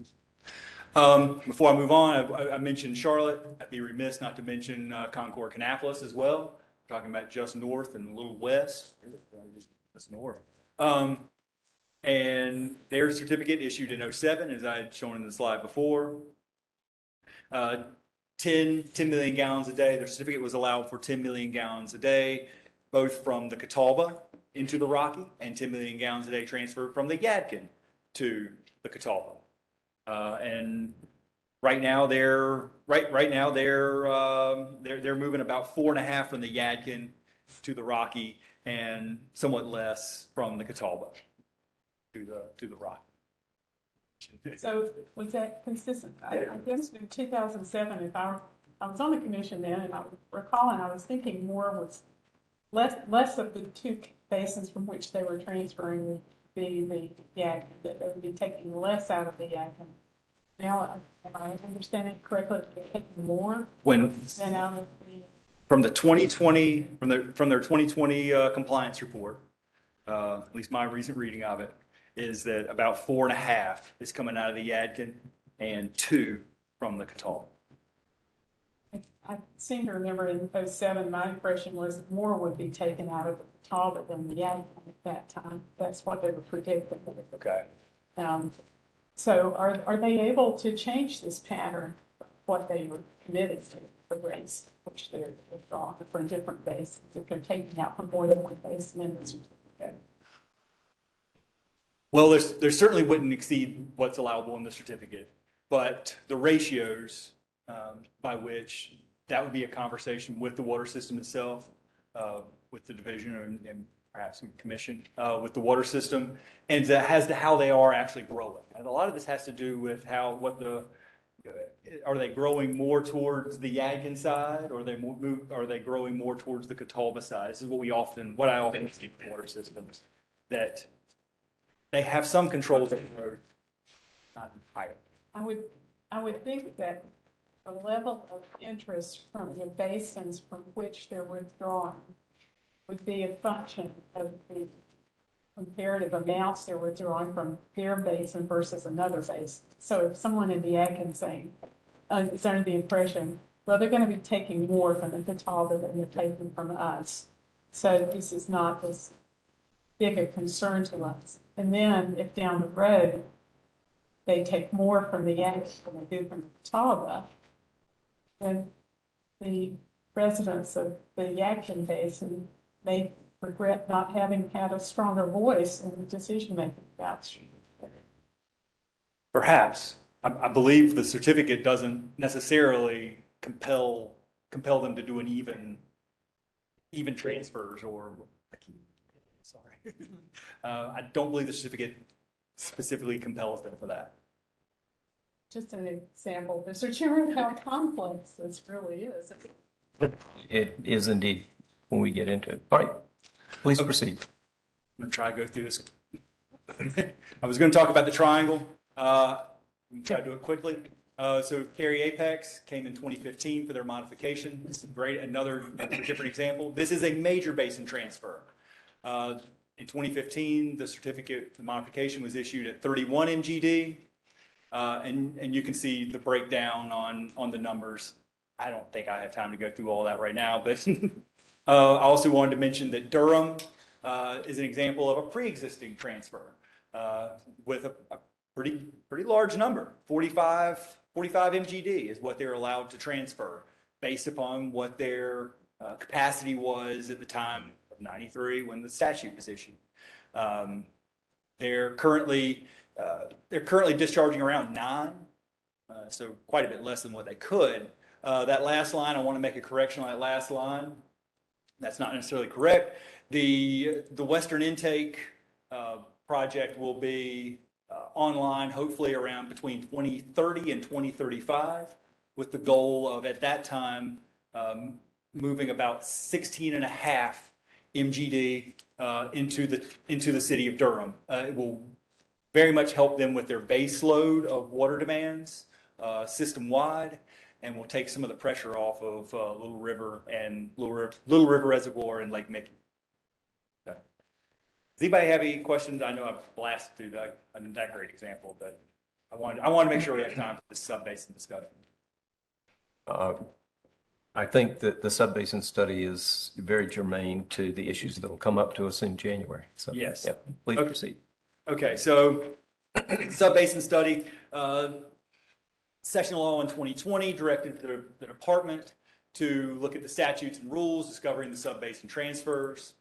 Before I move on, I mentioned Charlotte. I'd be remiss not to mention Concord, Kannapolis as well. We're talking about just north and a little west. Just north. And their certificate issued in 07, as I had shown in the slide before. 10 million gallons a day. Their certificate was allowed for 10 million gallons a day, both from the Catawba into the Rocky, and 10 million gallons a day transferred from the Yadkin to the Catawba. And right now they're moving about 4.5 from the Yadkin to the Rocky, and somewhat less from the Catawba to the Rocky. So was that consistent? I guess in 2007, if I was on the commission then, and I recall, and I was thinking more was less of the two basins from which they were transferring would be the Yadkin, that they would be taking less out of the Yadkin. Now, am I understanding correctly, they're taking more When than out of the? from the 2020 from their 2020 compliance report, at least my recent reading of it, is that about 4.5 is coming out of the Yadkin and 2 from the Catawba. I seem to remember in 07, my impression was that more would be taken out of the Catawba than the Yadkin at that time. That's what they were predicting. Okay. So are they able to change this pattern, what they were committed to, the rates which they're withdrawing from different basins, if they're taking out from more than one basin in the certificate? Well, there certainly wouldn't exceed what's allowable in the certificate, but the ratios by which that would be a conversation with the water system itself, with the division and perhaps some commission with the water system, and as to how they are actually growing. And a lot of this has to do with are they growing more towards the Yadkin side, or are they growing more towards the Catawba side? This is what I often see with water systems, that they have some control of the road, not higher. I would think that the level of interest from the basins from which they're withdrawing would be a function of the comparative amounts they're withdrawing from their basin versus another basin. So if someone in the Yadkin saying, is under the impression, well, they're going to be taking more from the Catawba than they're taking from us. So this is not as big a concern to us. And then if down the road, they take more from the Yadkin than they do from the Catawba, then the residents of the Yadkin Basin may regret not having had a stronger voice in the decision-making about street. Perhaps. I believe the certificate doesn't necessarily compel them to do an even transfers, or sorry. I don't believe the certificate specifically compels them for that. Just an example, Mr. Chairman, how complex this really is. It is indeed when we get into it. All right, please Okay. proceed. I'm gonna try to go through this. I was gonna talk about the triangle. Try to do it quickly. So Cary Apex came in 2015 for their modification. This is great, another different example. This is a major basin transfer. In 2015, the certificate, the modification was issued at 31 MGD. And you can see the breakdown on the numbers. I don't think I have time to go through all that right now, but I also wanted to mention that Durham is an example of a pre-existing transfer with a pretty large number. 45 MGD is what they're allowed to transfer based upon what their capacity was at the time of 93 when the statute was issued. They're currently discharging around 9, so quite a bit less than what they could. That last line, I want to make a correction on that last line. That's not necessarily correct. The Western Intake project will be online hopefully around between 2030 and 2035, with the goal of at that time moving about 16.5 MGD into the city of Durham. It will very much help them with their base load of water demands system-wide, and will take some of the pressure off of Little River Reservoir and Lake Mickey. Okay. Does anybody have any questions? I know I've blasted through that great example, but I want to make sure we have time for this sub-basin discussion. I think that the sub-basin study is very germane to the issues that will come up to us in January. So, Yes. yeah, please Okay. proceed. Okay, so sub-basin study, session law in 2020 directed the department to look at the statutes and rules discovering the sub-basin transfers.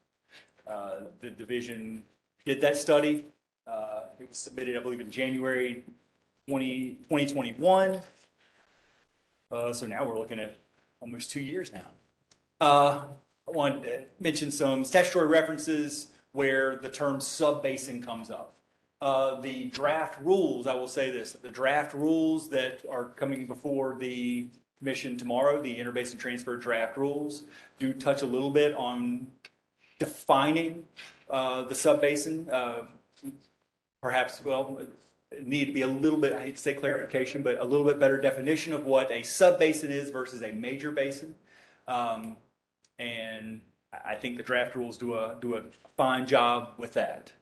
The division did that study. It was submitted, I believe, in January 2021. So now we're looking at almost 2 years now. I wanted to mention some statutory references where the term sub-basin comes up. The draft rules, I will say this, the draft rules that are coming before the commission tomorrow, the interbasin transfer draft rules, do touch a little bit on defining the sub-basin. Perhaps, well, it need to be a little bit, I hate to say clarification, but a little bit better definition of what a sub-basin is versus a major basin. And I think the draft rules do a fine job with that.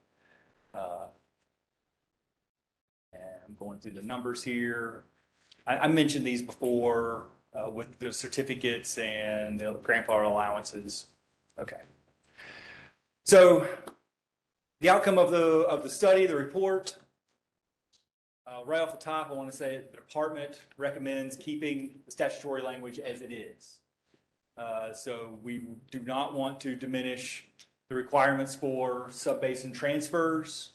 And I'm going through the numbers here. I mentioned these before with the certificates and the grandfather allowances. Okay. So the outcome of the study, the report, right off the top, I want to say the department recommends keeping the statutory language as it is. So we do not want to diminish the requirements for sub-basin transfers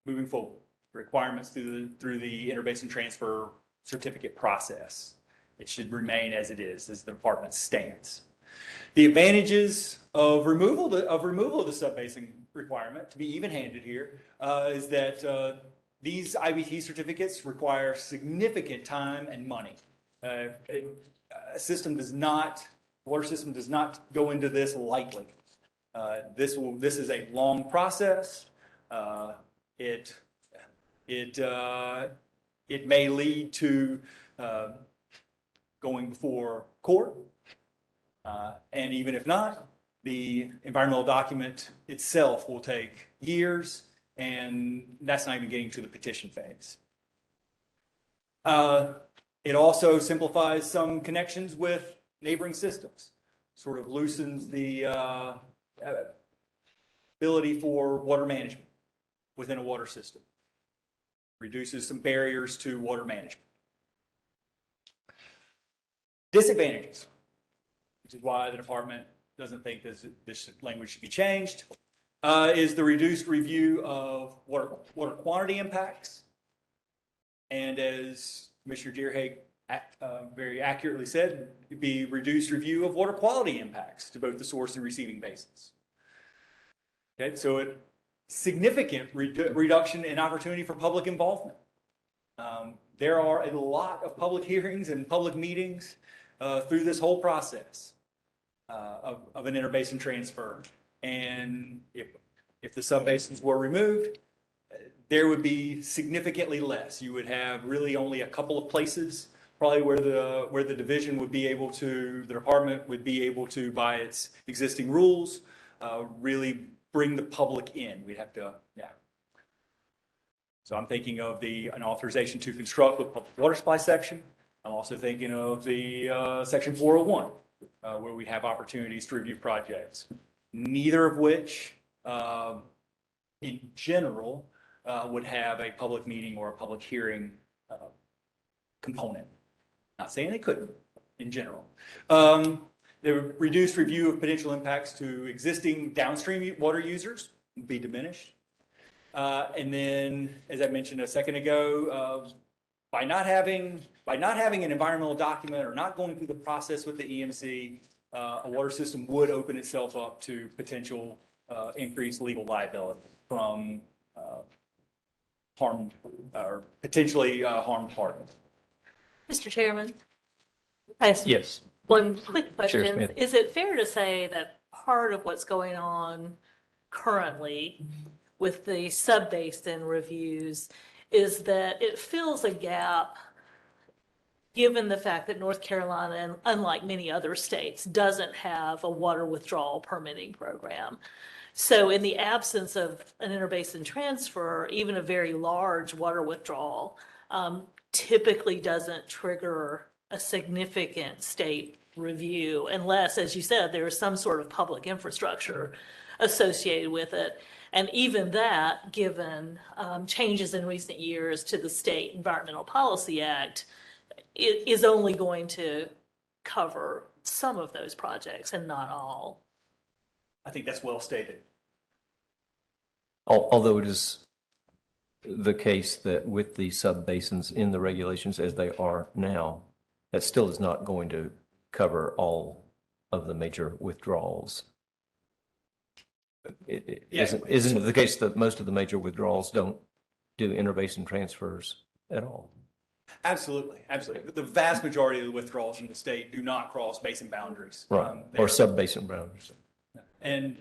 moving forward. Requirements through the interbasin transfer certificate process. It should remain as it is, as the department stands. The advantages of removal of the sub-basin requirement, to be even-handed here, is that these IBT certificates require significant time and money. Water system does not go into this lightly. This is a long process. It may lead to going before court. And even if not, the environmental document itself will take years, and that's not even getting to the petition phase. It also simplifies some connections with neighboring systems, sort of loosens the ability for water management within a water system, reduces some barriers to water management. Disadvantages, which is why the department doesn't think this language should be changed, is the reduced review of water quantity impacts. And as Commissioner Deerhake very accurately said, it'd be reduced review of water quality impacts to both the source and receiving basins. Okay, so it significant reduction in opportunity for public involvement. There are a lot of public hearings and public meetings through this whole process of an interbasin transfer. And if the subbasins were removed, there would be significantly less. You would have really only a couple of places, probably where the division would be able to, the department would be able to, by its existing rules, really bring the public in. We'd have to, yeah. So I'm thinking of an authorization to construct with public water supply section. I'm also thinking of the section 401, where we have opportunities to review projects. Neither of which, in general, would have a public meeting or a public hearing component. Not saying they couldn't, in general. The reduced review of potential impacts to existing downstream water users would be diminished. And then, as I mentioned a second ago, by not having an environmental document or not going through the process with the EMC, a water system would open itself up to potential increased legal liability from harmed or potentially harmed parties. Mr. Chairman, I have Yes. one quick question. Smith. Is it fair to say that part of what's going on currently with the sub-basin reviews is that it fills a gap, given the fact that North Carolina, and unlike many other states, doesn't have a water withdrawal permitting program? So in the absence of an interbasin transfer, even a very large water withdrawal typically doesn't trigger a significant state review unless, as you said, there is some sort of public infrastructure associated with it. And even that, given changes in recent years to the State Environmental Policy Act, it is only going to cover some of those projects and not all. I think that's well stated. Although it is the case that with the sub-basins in the regulations as they are now, that still is not going to cover all of the major withdrawals. Isn't it the case that most of the major withdrawals don't do interbasin transfers at all? Absolutely, absolutely. The vast majority of the withdrawals from the state do not cross basin boundaries. Right, or sub-basin boundaries. And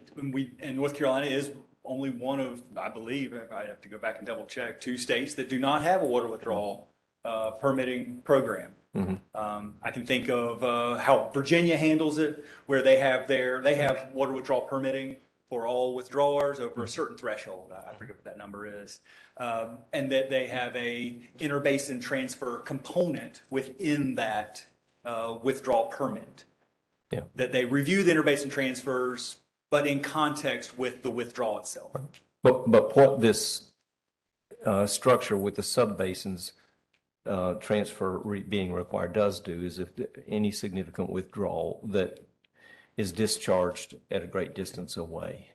North Carolina is only one of, I believe, I have to go back and double check, 2 states that do not have a water withdrawal permitting program. I can think of how Virginia handles it, where they have water withdrawal permitting for all withdrawers over a certain threshold. I forget what that number is. And that they have a interbasin transfer component within that withdrawal permit. Yeah. That they review the interbasin transfers, but in context with the withdrawal itself. But what this structure with the sub-basins transfer being required does do is if any significant withdrawal that is discharged at a great distance away,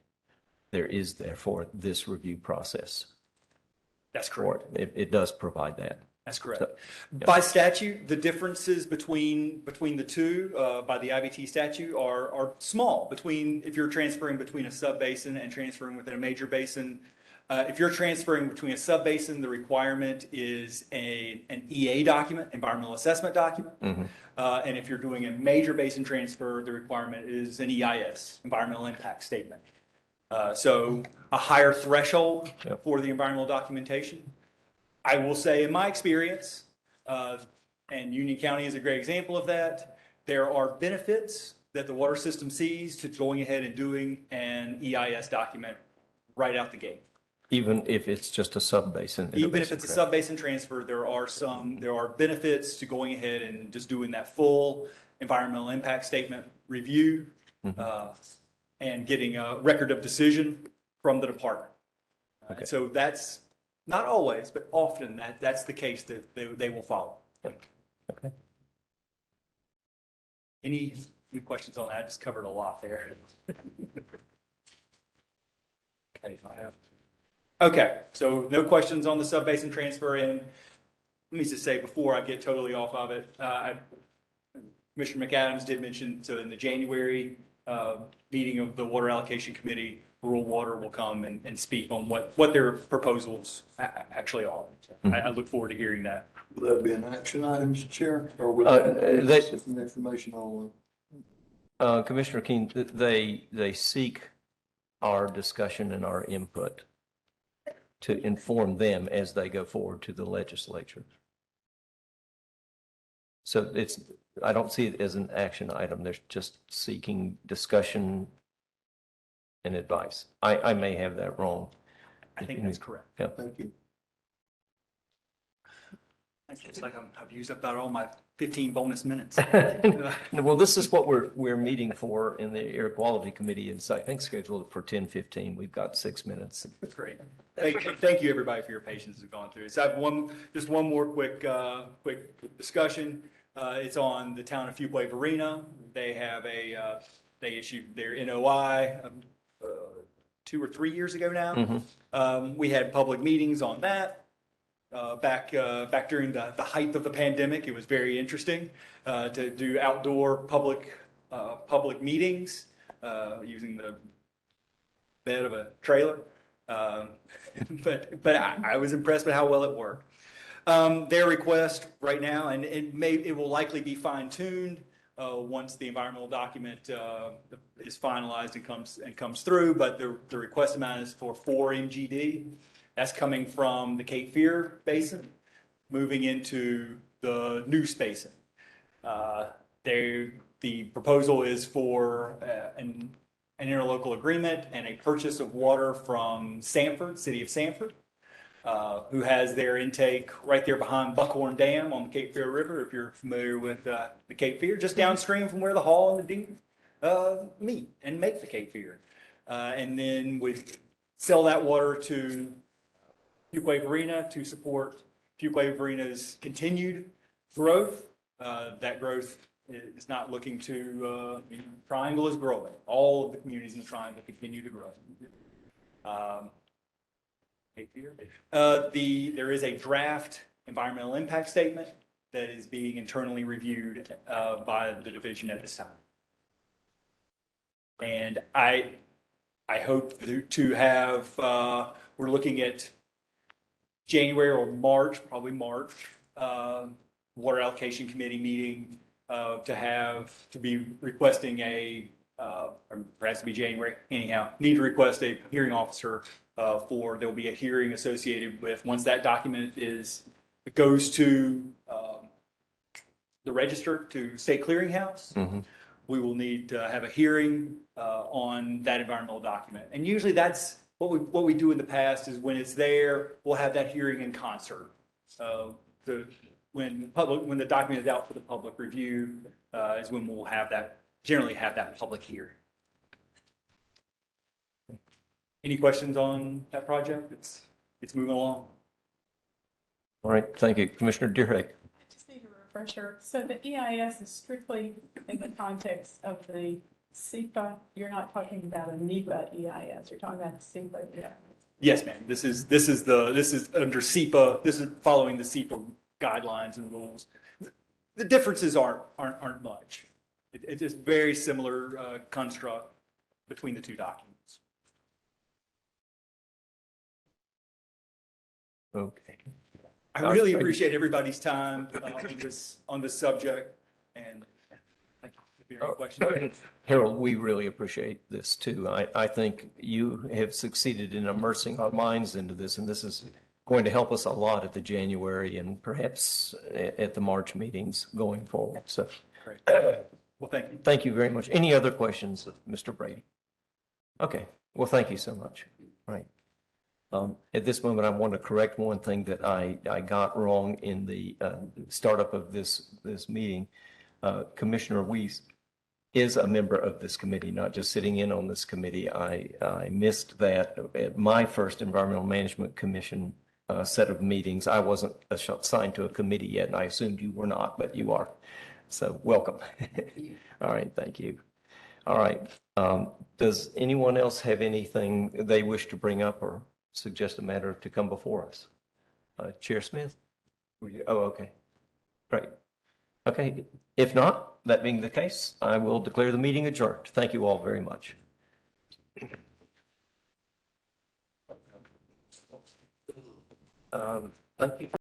there is therefore this review process. That's correct. It does provide that. That's correct. yeah. By statute, the differences between the two, by the IVT statute, are small. If you're transferring between a sub-basin and transferring within a major basin, if you're transferring between a sub-basin, the requirement is an EA document, environmental assessment document. And if you're doing a major basin transfer, the requirement is an EIS, environmental impact statement. So a higher threshold for the environmental documentation. I will say, in my experience, and Union County is a great example of that, there are benefits that the water system sees to going ahead and doing an EIS document right out the gate. Even if it's just a sub-basin. Even if it's a sub-basin transfer, there are benefits to going ahead and just doing that full environmental impact statement review and getting a record of decision from the department. Okay. So that's not always, but often that's the case that they will follow. Okay. Any questions on that? I just covered a lot there. Okay, so no questions on the sub-basin transfer. And let me just say before I get totally off of it, Commissioner McAdams did mention, so in the January meeting of the Water Allocation Committee, Rural Water will come and speak on what their proposals actually are. I look forward to hearing that. Will that be an action item, Mr. Chair? Or will that- that be some information on? Commissioner King, they seek our discussion and our input to inform them as they go forward to the legislature. So I don't see it as an action item. They're just seeking discussion and advice. I may have that wrong. I think that's correct. Thank you. It's like I've used up about all my 15 bonus minutes. Well, this is what we're meeting for in the Air Quality Committee. It's, I think, scheduled for 10:15. We've got 6 minutes. That's great. Thank you, everybody, for your patience as we've gone through this. I have just one more quick discussion. It's on the town of Fuquay Varina. They have they issued their NOI 2 or 3 years ago now. We had public meetings on that. Back during the height of the pandemic, it was very interesting to do outdoor public meetings using the bed of a trailer. But I was impressed with how well it worked. Their request right now, and it will likely be fine-tuned once the environmental document is finalized and comes through. But the request amount is for 4 MGD. That's coming from the Cape Fear Basin, moving into the Neuse Basin. The proposal is for an interlocal agreement and a purchase of water from Sanford, City of Sanford, who has their intake right there behind Buckhorn Dam on the Cape Fear River, if you're familiar with the Cape Fear, just downstream from where the Hall and the Deep meet and make the Cape Fear. And then we sell that water to Fuquay Varina to support Fuquay Varina's continued growth. That growth is not looking to, Triangle is growing. All of the communities in the Triangle continue to grow. There is a draft environmental impact statement that is being internally reviewed by the division at this time. And I hope to have, we're looking at January or March, probably March, Water Allocation Committee meeting to be requesting or perhaps to be January, anyhow, need to request a hearing officer there'll be a hearing associated with, once that document goes to the register to State Clearinghouse, we will need to have a hearing on that environmental document. And usually that's what we do in the past is when it's there, we'll have that hearing in concert. When the document is out for the public review, is when we'll generally have that public hearing. Any questions on that project? It's moving along. All right, thank you. Commissioner Deerhake. I just need a refresher. So the EIS is strictly in the context of the SEPA. You're not talking about a NEPA EIS. You're talking about the SEPA EIS. Yes, ma'am. This is under SEPA. This is following the SEPA guidelines and rules. The differences aren't much. It's just very similar construct between the two documents. Okay. I really appreciate everybody's time on this subject, and thank you. If there are any questions. Harold, we really appreciate this too. I think you have succeeded in immersing our minds into this, and this is going to help us a lot at the January and perhaps at the March meetings going forward. So, Great. Well, thank you. Thank you very much. Any other questions, Mr. Brady? Okay. Well, thank you so much. Right. At this moment, I want to correct one thing that I got wrong in the startup of this meeting. Commissioner Weiss is a member of this committee, not just sitting in on this committee. I missed that at my first Environmental Management Commission set of meetings. I wasn't assigned to a committee yet, and I assumed you were not, but you are. So welcome. All right, thank you. All right. Does anyone else have anything they wish to bring up or suggest a matter to come before us? Chair Smith? Oh, okay. Great. Okay, if not, that being the case, I will declare the meeting adjourned. Thank you all very much. Thank you.